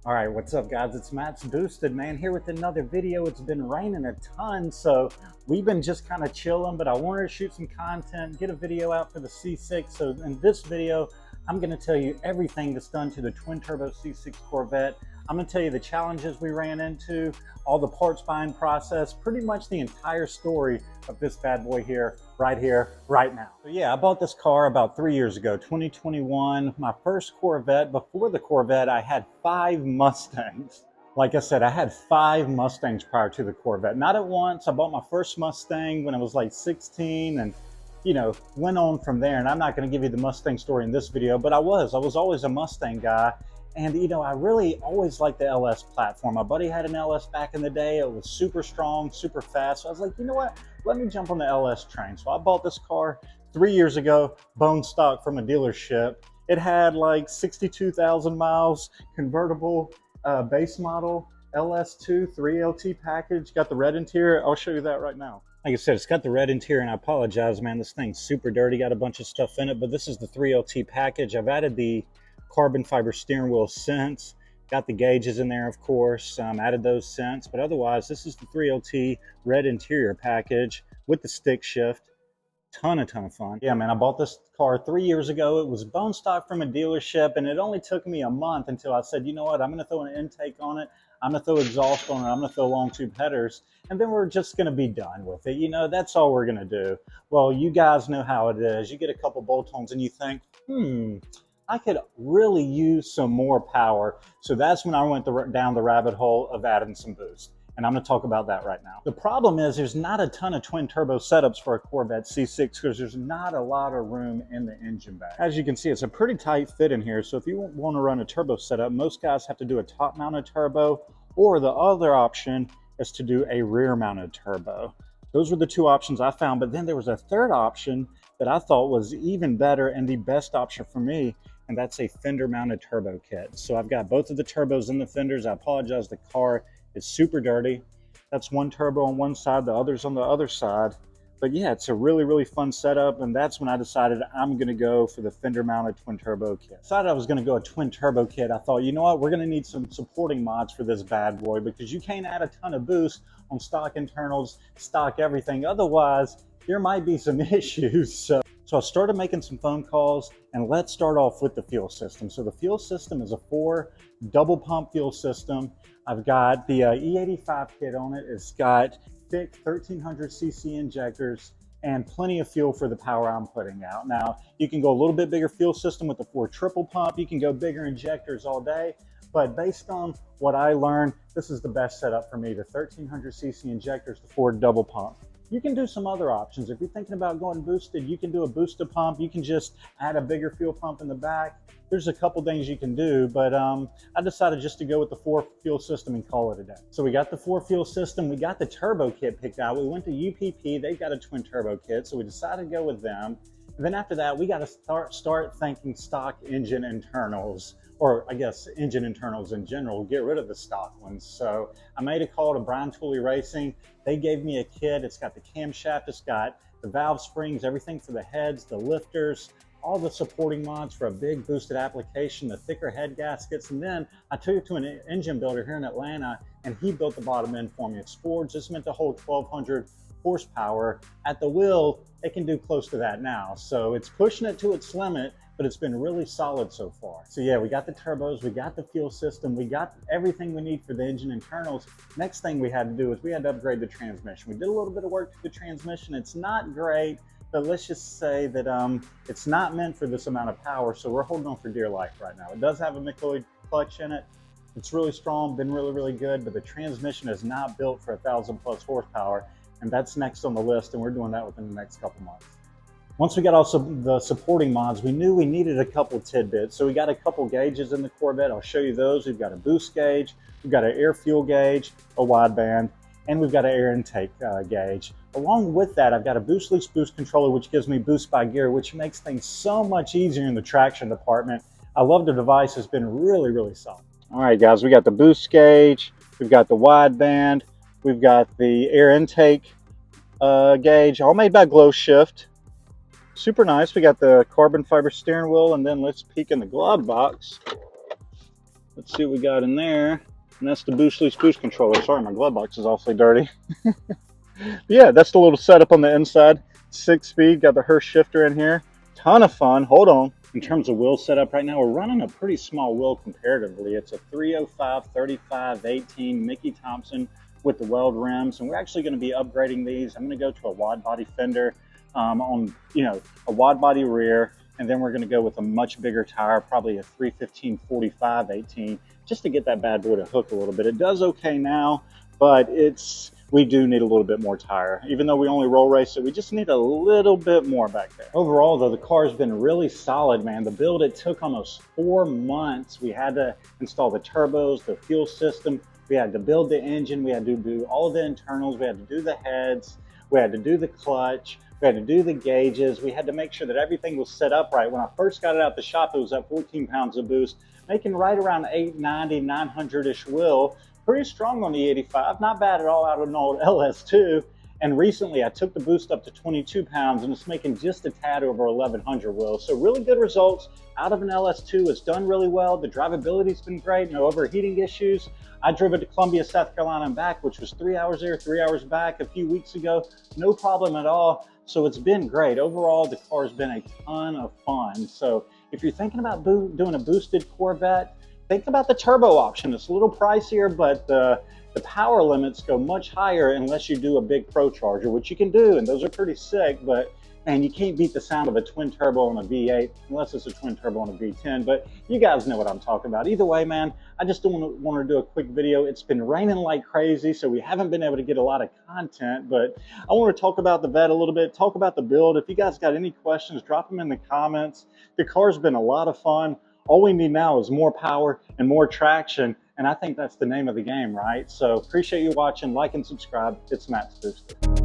All right, what's up guys? It's Matt's Boosted Man here with another video. It's been raining a ton, so we've been just kind of chilling, but I wanted to shoot some content, get a video out for the C6. So in this video, I'm gonna tell you everything that's done to the twin turbo C6 Corvette. I'm gonna tell you the challenges we ran into, all the parts buying process, pretty much the entire story of this bad boy here, right now. So yeah, I bought this car about 3 years ago, 2021, my first Corvette. Before the Corvette, I had 5 Mustangs. Like I said, I had 5 Mustangs prior to the Corvette. Not at once. I bought my first Mustang when I was like 16 and went on from there. And I'm not going to give you the Mustang story in this video, but I was always a Mustang guy. And I really always liked the LS platform. My buddy had an LS back in the day. It was super strong, super fast. So I was like, you know what? Let me jump on the LS train. So I bought this car 3 years ago, bone stock from a dealership. It had like 62,000 miles, convertible, base model, LS2, 3LT package, got the red interior. I'll show you that right now. Like I said, it's got the red interior, and I apologize, man. This thing's super dirty, got a bunch of stuff in it, but this is the 3LT package. I've added the carbon fiber steering wheel since, got the gauges in there, of course, added those since, but otherwise this is the 3LT red interior package with the stick shift. Ton of fun. Yeah, man, I bought this car 3 years ago. It was bone stock from a dealership, and it only took me a month until I said, you know what, I'm going to throw an intake on it, I'm going to throw exhaust on it, I'm going to throw long tube headers, and then we're just going to be done with it. That's all we're going to do. Well, you guys know how it is. You get a couple bolt-ons and you think, I could really use some more power. So that's when I went down the rabbit hole of adding some boost. And I'm going to talk about that right now. The problem is there's not a ton of twin turbo setups for a Corvette C6 because there's not a lot of room in the engine bay. As you can see, it's a pretty tight fit in here. So if you want to run a turbo setup, most guys have to do a top mounted turbo, or the other option is to do a rear mounted turbo. Those were the two options I found, but then there was a third option that I thought was even better and the best option for me, and that's a fender mounted turbo kit. So I've got both of the turbos in the fenders. I apologize, the car is super dirty. That's one turbo on one side, the other's on the other side. But yeah, it's a really fun setup, and that's when I decided I'm gonna go for the fender mounted twin turbo kit. Decided I was gonna go a twin turbo kit. I thought, you know what, we're gonna need some supporting mods for this bad boy because you can't add a ton of boost on stock internals, stock everything. Otherwise, there might be some issues. So I started making some phone calls, and let's start off with the fuel system. So the fuel system is a 4 double pump fuel system. I've got the E85 kit on it. It's got thick 1300 cc injectors and plenty of fuel for the power I'm putting out. Now, you can go a little bit bigger fuel system with the 4 triple pump. You can go bigger injectors all day, but based on what I learned, this is the best setup for me, the 1300 cc injectors, the 4 double pump. You can do some other options. If you're thinking about going boosted, you can do a boosted pump. You can just add a bigger fuel pump in the back. There's a couple things you can do, but I decided just to go with the 4 fuel system and call it a day. So we got the 4 fuel system. We got the turbo kit picked out. We went to UPP. They've got a twin turbo kit, so we decided to go with them. And then after that, we got to start thinking stock engine internals, or I guess engine internals in general, get rid of the stock ones. So I made a call to Brian Tooley Racing. They gave me a kit. It's got the camshaft, it's got the valve springs, everything for the heads, the lifters, all the supporting mods for a big boosted application, the thicker head gaskets. And then I took it to an engine builder here in Atlanta, and he built the bottom end for me. It's forged. It's meant to hold 1200 horsepower. At the wheel, it can do close to that now. So it's pushing it to its limit, but it's been really solid so far. So yeah, we got the turbos, we got the fuel system, we got everything we need for the engine internals. Next thing we had to do is we had to upgrade the transmission. We did a little bit of work to the transmission. It's not great, but let's just say that it's not meant for this amount of power, so we're holding on for dear life right now. It does have a McLeod clutch in it. It's really strong, been really good, but the transmission is not built for 1,000+ horsepower, and that's next on the list, and we're doing that within the next couple months. Once we got also the supporting mods, we knew we needed a couple tidbits. So we got a couple gauges in the Corvette. I'll show you those. We've got a boost gauge, we've got an air fuel gauge, a wideband, and we've got an air intake gauge. Along with that, I've got a boost lease boost controller, which gives me boost by gear, which makes things so much easier in the traction department. I love the device. It's been really solid. All right, guys, we got the boost gauge, we've got the wideband, we've got the air intake gauge, all made by Glow Shift. Super nice. We got the carbon fiber steering wheel, and then let's peek in the glove box. Let's see what we got in there. And that's the boost lease boost controller. Sorry, my glove box is awfully dirty. Yeah, that's the little setup on the inside. 6-speed, got the Hurst shifter in here. Ton of fun. Hold on. In terms of wheel setup right now, we're running a pretty small wheel comparatively. It's a 305 35 18 Mickey Thompson with the weld rims, and we're actually going to be upgrading these. I'm going to go to a wide body fender on, a wide body rear, and then we're going to go with a much bigger tire, probably a 315 45 18, just to get that bad boy to hook a little bit. It does okay now, but we do need a little bit more tire. Even though we only roll race it, we just need a little bit more back there. Overall though, the car's been really solid, man. The build, it took almost 4 months. We had to install the turbos, the fuel system. We had to build the engine. We had to do all the internals. We had to do the heads. We had to do the clutch. We had to do the gauges. We had to make sure that everything was set up right. When I first got it out the shop, it was at 14 pounds of boost, making right around 890, 900-ish wheel. Pretty strong on the 85, not bad at all out of an old LS2. And recently I took the boost up to 22 pounds and it's making just a tad over 1100 wheel. So really good results out of an LS2. It's done really well. The drivability's been great, no overheating issues. I drove it to Columbia, South Carolina and back, which was 3 hours there, 3 hours back a few weeks ago. No problem at all. So it's been great. Overall, the car's been a ton of fun. So if you're thinking about doing a boosted Corvette, think about the turbo option. It's a little pricier, but the power limits go much higher unless you do a big Pro Charger, which you can do, and those are pretty sick, but man, you can't beat the sound of a twin turbo on a V8 unless it's a twin turbo on a V10, but you guys know what I'm talking about. Either way, man, I just want to do a quick video. It's been raining like crazy, so we haven't been able to get a lot of content, but I want to talk about the Vette a little bit, talk about the build. If you guys got any questions, drop them in the comments. The car's been a lot of fun. All we need now is more power and more traction, and I think that's the name of the game, right? So appreciate you watching, like and subscribe. It's Matt's Boosted.